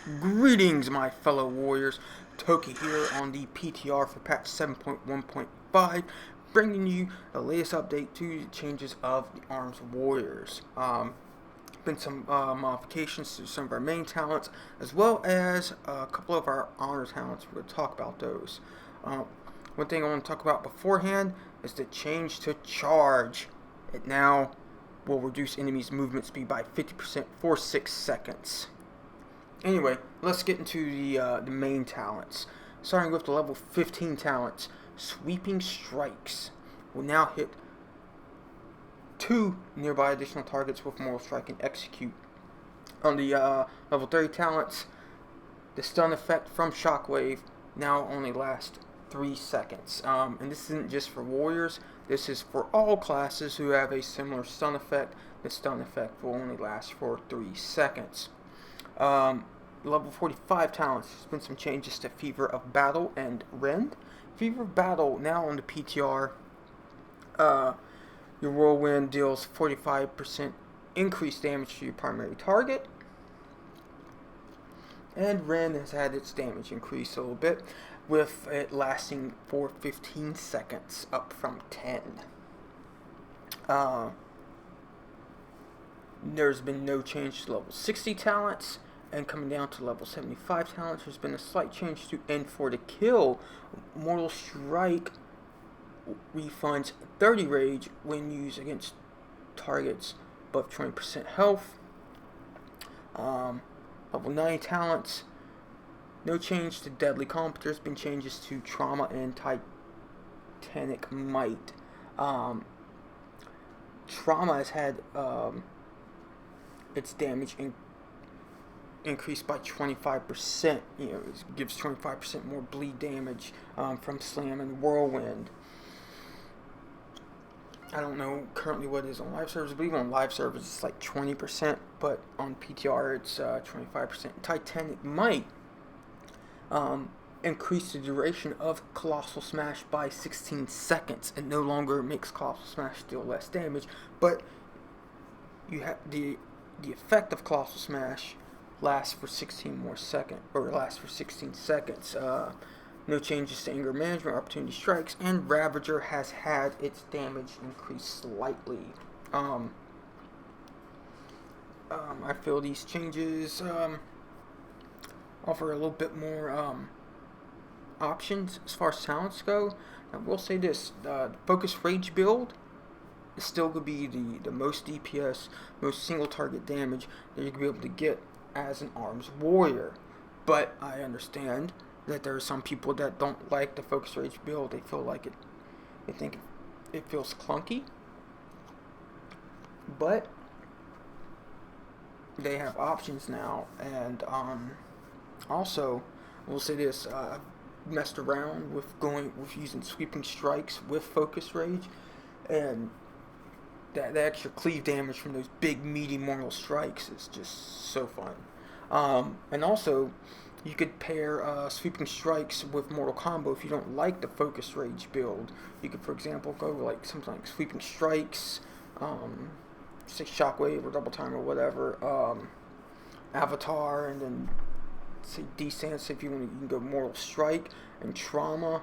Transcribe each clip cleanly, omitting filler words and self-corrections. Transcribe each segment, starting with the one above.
Greetings, my fellow warriors. Toki here on the PTR for patch 7.1.5, bringing you the latest update to the changes of the Arms Warriors. Been some modifications to some of our main talents, as well as a couple of our honor talents. We're going to talk about those. One thing I want to talk about beforehand is the change to charge. It now will reduce enemies' movement speed by 50% for 6 seconds. Anyway, let's get into the main talents. Starting with the level 15 talents, Sweeping Strikes will now hit 2 nearby additional targets with Mortal Strike and Execute. On the level 30 talents, the stun effect from Shockwave now only lasts 3 seconds. And this isn't just for warriors, this is for all classes who have a similar stun effect. The stun effect will only last for 3 seconds. Level 45 talents, there's been some changes to Fever of Battle and Rend. Fever of Battle, now on the PTR, your Whirlwind deals 45% increased damage to your primary target. And Rend has had its damage increase a little bit, with it lasting for 15 seconds, up from 10. There's been no change to level 60 talents. And coming down to level 75 talents, there's been a slight change to End for the Kill. Mortal Strike refunds 30 rage when used against targets above 20% health. Level 90 talents, no change to Deadly Comp. There's been changes to Trauma and Titanic Might. Trauma has had its damage increased by 25%. It gives 25% more bleed damage from Slam and Whirlwind. I don't know currently what it is on live servers. I believe on live servers it's like 20%, but on PTR it's 25%. Titanic Might increased the duration of Colossal Smash by 16 seconds. It no longer makes Colossal Smash deal less damage, but you have the effect of Colossal Smash lasts for 16 seconds. No changes to Anger Management, Opportunity Strikes, and Ravager has had its damage increase slightly. I feel these changes offer a little bit more options as far as talents go. I will say this, the Focus Rage build is still going to be the most DPS, most single target damage that you're going to be able to get as an Arms Warrior. But I understand that there are some people that don't like the Focus Rage build. They feel like they think it feels clunky. But they have options now, and also we'll say this, I've messed around with using Sweeping Strikes with Focus Rage, and the extra cleave damage from those big meaty Mortal Strikes is just so fun. And also, you could pair Sweeping Strikes with Mortal Combo if you don't like the Focus Rage build. You could, for example, go like something like Sweeping Strikes, say Shockwave or Double Time or whatever, Avatar, and then say Descent. If you want, you can go Mortal Strike and Trauma.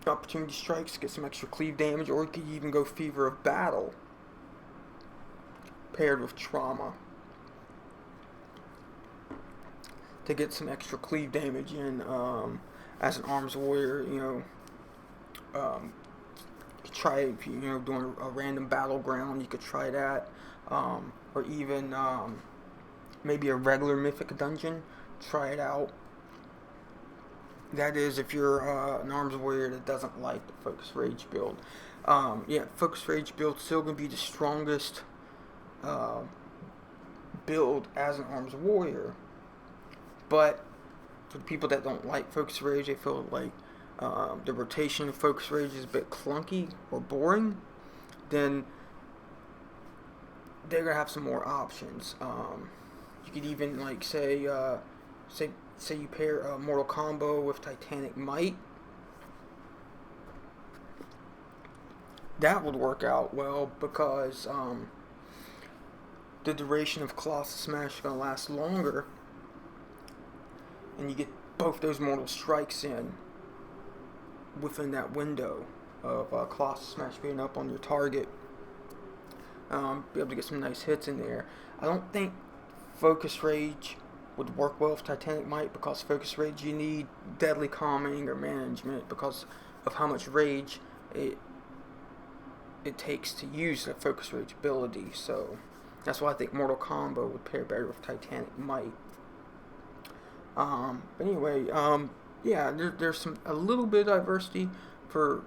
Opportunity Strikes, get some extra cleave damage, or you could even go Fever of Battle paired with Trauma to get some extra cleave damage in. As an Arms Warrior, you could try, if you doing a random battleground, you could try that, or even maybe a regular Mythic Dungeon, try it out. That is, if you're an Arms Warrior that doesn't like the Focus Rage build. Focus Rage build still going to be the strongest build as an Arms Warrior. But for the people that don't like Focus Rage, they feel like the rotation of Focus Rage is a bit clunky or boring, then they're going to have some more options. You could even, like, say you pair a Mortal Combo with Titanic Might. That would work out well because the duration of Colossal Smash is going to last longer and you get both those mortal strikes in within that window of Colossus Smash being up on your target. Be able to get some nice hits in there. I don't think Focus Rage would work well with Titanic Might, because Focus Rage you need Deadly Calming or Management because of how much rage it takes to use the Focus Rage ability. So that's why I think Mortal Combo would pair better with Titanic Might. But anyway, yeah, there's a little bit of diversity for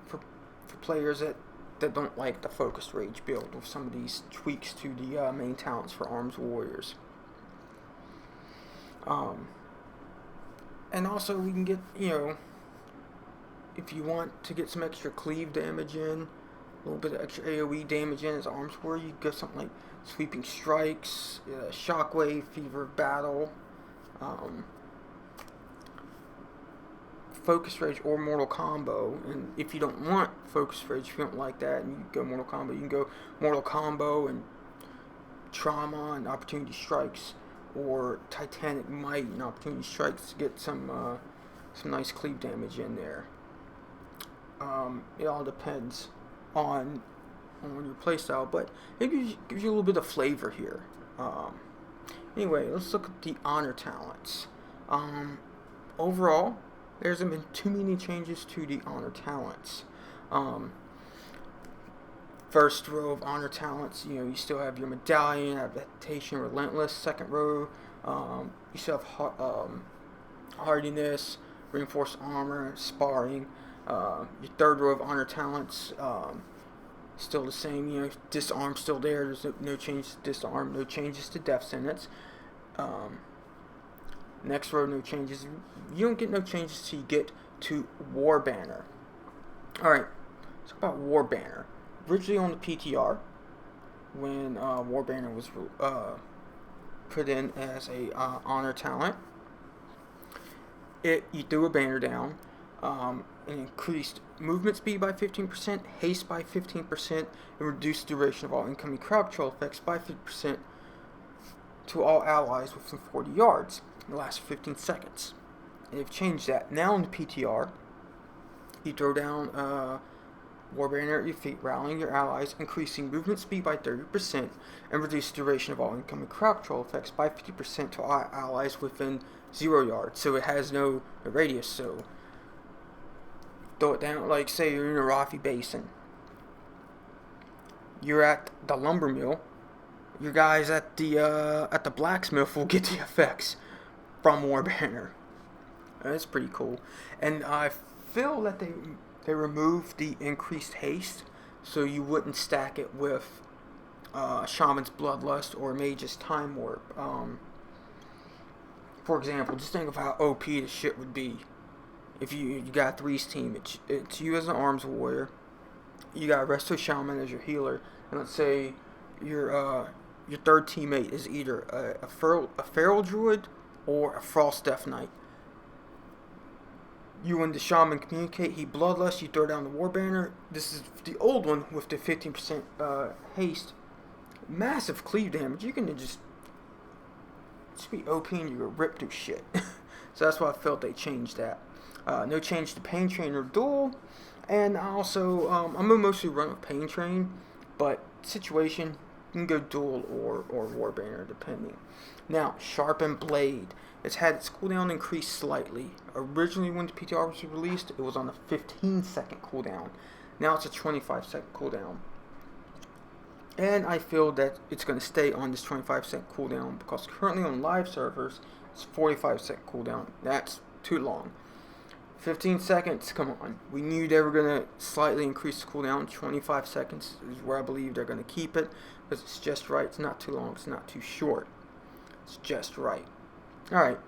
players that don't like the Focus Rage build with some of these tweaks to the main talents for Arms Warriors. And also we can get, if you want to get some extra cleave damage in, a little bit of extra AoE damage in as Arms Warrior, you get something like Sweeping Strikes, Shockwave, Fever of Battle, Focus Rage, or Mortal Combo. And if you don't want Focus Rage, if you don't like that, and you go Mortal Combo, you can go Mortal Combo and Trauma and Opportunity Strikes, or Titanic Might and Opportunity Strikes to get some nice cleave damage in there. It all depends on your playstyle, but it gives you a little bit of flavor here. Anyway, let's look at the honor talents. Overall, there hasn't been too many changes to the honor talents. First row of honor talents, you still have your Medallion, Adaptation, Relentless. Second row, you still have Hardiness, Reinforced Armor, Sparring. Your third row of honor talents, still the same. Disarm still there. There's no changes to Disarm, no changes to Death Sentence. Next row, no changes. You don't get no changes till you get to War Banner. Alright, let's talk about War Banner. Originally on the PTR, when War Banner was put in as a honor talent, you threw a banner down, and increased movement speed by 15%, haste by 15%, and reduced duration of all incoming crowd control effects by 50% to all allies within 40 yards. It lasts 15 seconds. And they've changed that. Now in the PTR, you throw down War Banner at your feet, rallying your allies, increasing movement speed by 30%, and reduce duration of all incoming crowd control effects by 50% to all allies within 0 yards. So it has no radius. So throw it down, like say you're in a Rafi Basin. You're at the lumber mill. Your guys at the blacksmith will get the effects from War Banner. That's pretty cool. And I feel that they removed the increased haste, so you wouldn't stack it with Shaman's Bloodlust or Mage's Time Warp. For example, just think of how OP the shit would be if you got Three's team. It's you as an Arms Warrior, you got Resto Shaman as your healer, and let's say your third teammate is either a Feral Druid or a Frost Death Knight. You and the Shaman communicate, he Bloodlust, you throw down the War Banner. This is the old one with the 15% haste. Massive cleave damage. You can just be OP and you can rip through shit. So that's why I felt they changed that. No change to Pain Train or Duel. And also, I'm going to mostly run with Pain Train, but situation, you can go Duel or War Banner depending. Now, Sharpened Blade. It's had its cooldown increased slightly. Originally, when the PTR was released, it was on a 15-second cooldown. Now it's a 25-second cooldown. And I feel that it's going to stay on this 25-second cooldown because currently on live servers, it's 45-second cooldown. That's too long. 15 seconds, come on. We knew they were going to slightly increase the cooldown. 25 seconds is where I believe they're going to keep it because it's just right. It's not too long. It's not too short. It's just right. Alright,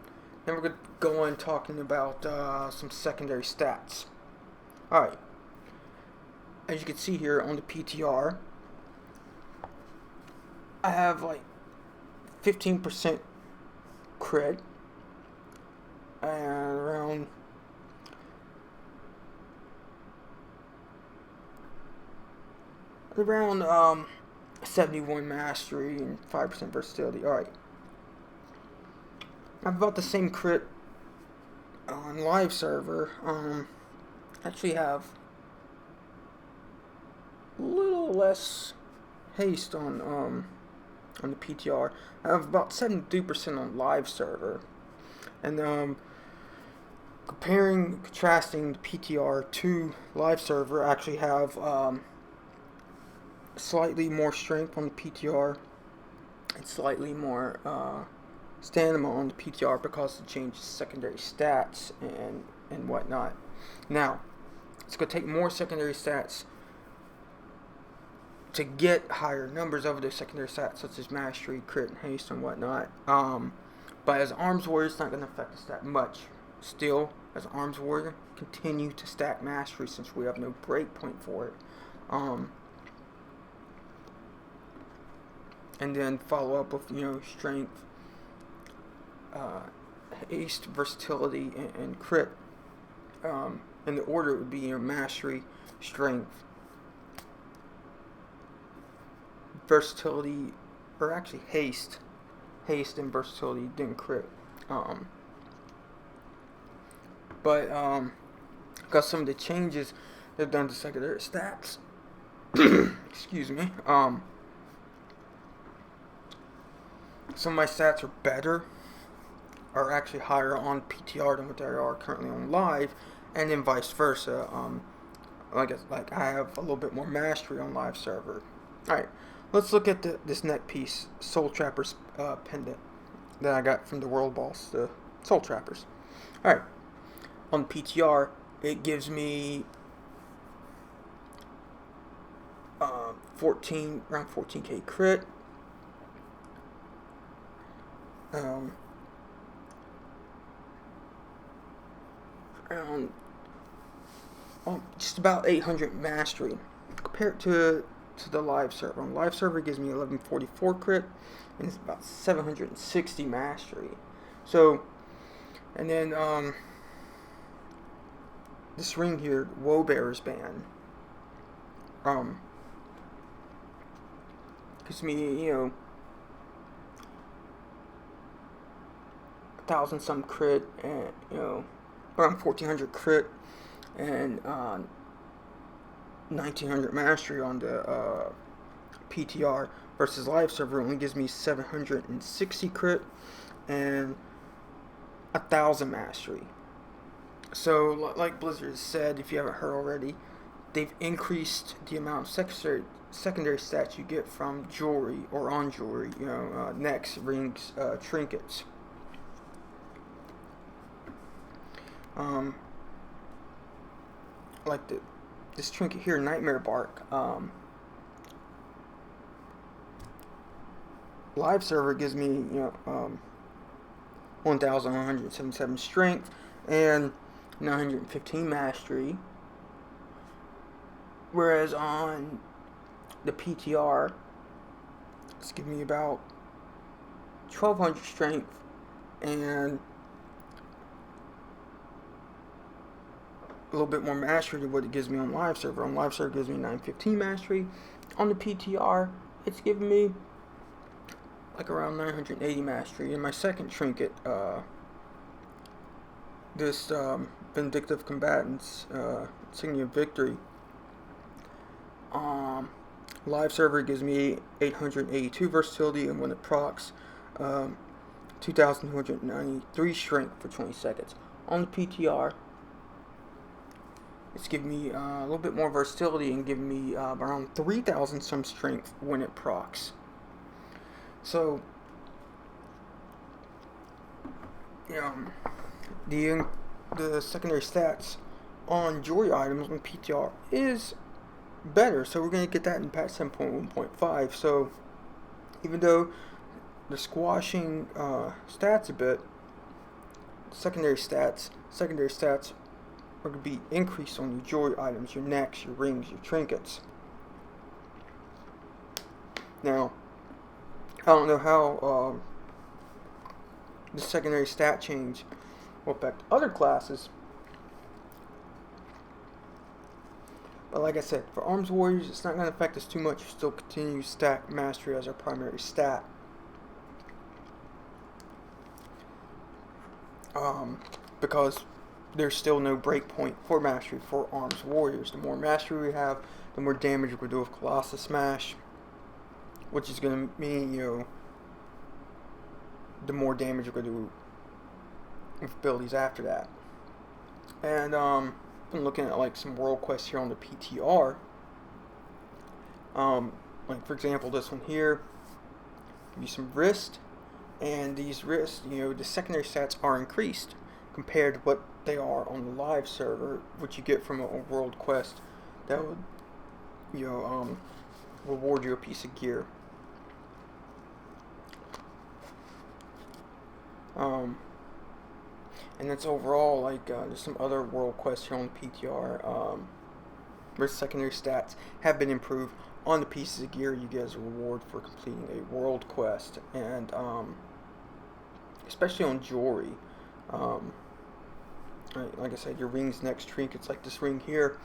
then we're going to go on talking about some secondary stats. Alright, as you can see here on the PTR, I have like 15% crit and around 71 mastery and 5% versatility. Alright. I have about the same crit on live server, actually have a little less haste on the PTR. I have about 72% on live server, and contrasting the PTR to live server, I actually have slightly more strength on the PTR and slightly more stamina on the PTR because it changes secondary stats and whatnot. Now, it's going to take more secondary stats to get higher numbers of those secondary stats, such as mastery, crit, and haste, and whatnot. But as Arms Warrior, it's not going to affect us that much. Still, as Arms Warrior, continue to stack mastery since we have no breakpoint for it. And then follow up with, strength, haste, versatility, and crit. In the order, it would be, mastery, strength, versatility, or actually haste and versatility, then crit. But because some of the changes they've done to secondary stats, excuse me, some of my stats are better, are actually higher on PTR than what they are currently on live, and then vice versa. Like I have a little bit more mastery on live server. All right, let's look at this neck piece, Soul Trappers pendant that I got from the World Boss, the Soul Trappers. All right, on PTR, it gives me around 14k crit. Around just about 800 mastery compared to the live server. On live server, it gives me 1144 crit, and it's about 760 mastery. So, and then this ring here, Woebearer's Band, gives me 1,000 some crit, and around 1,400 crit, and 1,900 mastery on the PTR, versus live server only gives me 760 crit and 1,000 mastery. So, like Blizzard said, if you haven't heard already, they've increased the amount of secondary stats you get from jewelry or on jewelry, necks, rings, trinkets. Like this trinket here, Nightmare Bark. Live server gives me 1,177 strength and 915 mastery, whereas on the PTR it's giving me about 1,200 strength and a little bit more mastery than what it gives me on live server. On live server, it gives me 915 mastery. On the PTR, it's giving me like around 980 mastery. And my second trinket, this Vindictive Combatants Insignia of Victory, live server gives me 882 versatility, and when it procs, 2,293 strength for 20 seconds. On the PTR, it's giving me a little bit more versatility and giving me around 3,000 some strength when it procs. So, the secondary stats on jewelry items on PTR is better. So we're going to get that in patch 7.1.5. So, even though they're squashing stats a bit, secondary stats are going to be increased on your jewelry items, your necks, your rings, your trinkets. Now, I don't know how the secondary stat change will affect other classes, but like I said, for Arms Warriors, it's not going to affect us too much. We still continue to stack mastery as our primary stat. because there's still no breakpoint for mastery for arms warriors. The more mastery we have, the more damage we can do with Colossus Smash, which is going to mean, the more damage we're going to do with abilities after that. And been looking at like some world quests here on the PTR. Like for example, this one here, give you some wrist, and these wrists, the secondary stats are increased compared to what they are on the live server, which you get from a world quest that would, reward you a piece of gear. And that's overall, like, there's some other world quests here on the PTR, where secondary stats have been improved on the pieces of gear you get as a reward for completing a world quest. And, especially on jewelry, like I said, your ring's next trinkets, like this ring here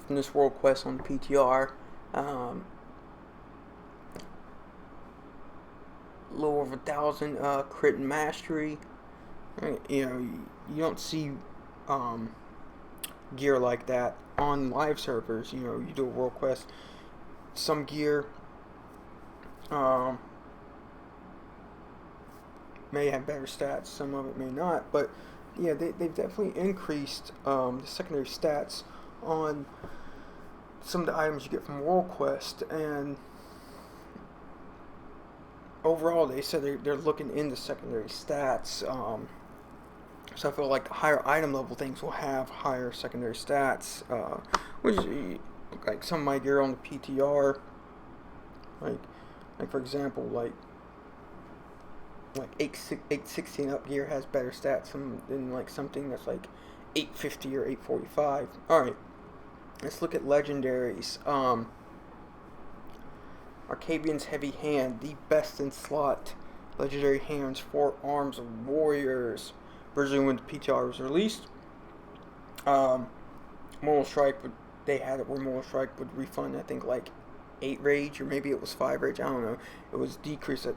from this world quest on the PTR, a little over 1,000 crit and mastery. You don't see gear like that on live servers. You do a world quest, some gear may have better stats, some of it may not, but yeah, they've definitely increased the secondary stats on some of the items you get from world quest. And overall, they said they're looking into secondary stats. So I feel like the higher item level things will have higher secondary stats, which like some of my gear on the PTR, like for example, like 816 up gear has better stats than like something that's like 850 or 845. All right, let's look at legendaries. Arcabian's Heavy Hand, the best in slot legendary hands for arms warriors. Originally, when the PTR was released, Moral Strike they had it where Moral Strike would refund, I think, like 8 rage, or maybe it was 5 rage, I don't know. It was decreased.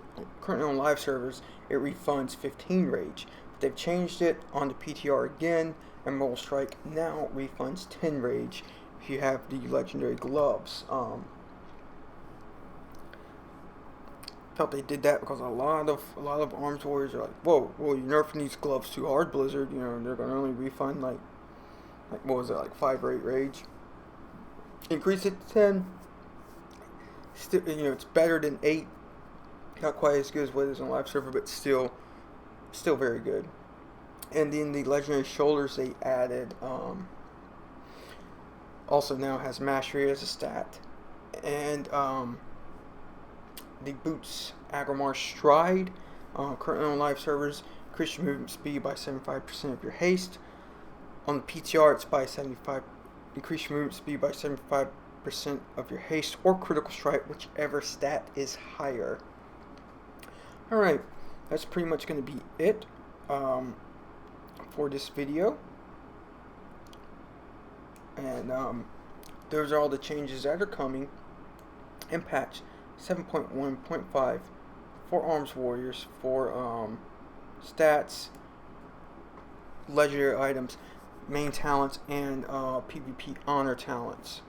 Currently on live servers, it refunds 15 rage. But they've changed it on the PTR again, and Moral Strike now refunds 10 rage if you have the legendary gloves. Felt they did that because a lot of arms warriors are like, whoa, you're nerfing these gloves too hard, Blizzard. They're gonna only refund like what was it, like 5 or 8 rage. Increase it to 10. Still, it's better than 8. Not quite as good as what it is on live server, but still very good. And then the legendary shoulders they added also now has mastery as a stat, and the boots Agromar Stride, currently on live servers, increase your movement speed by 75% of your haste. On the PTR, it's by 75. Increase your movement speed by 75% of your haste or critical strike, whichever stat is higher. All right, that's pretty much going to be it for this video. And those are all the changes that are coming in patch 7.1.5 for arms warriors for stats, legendary items, main talents, and PvP honor talents.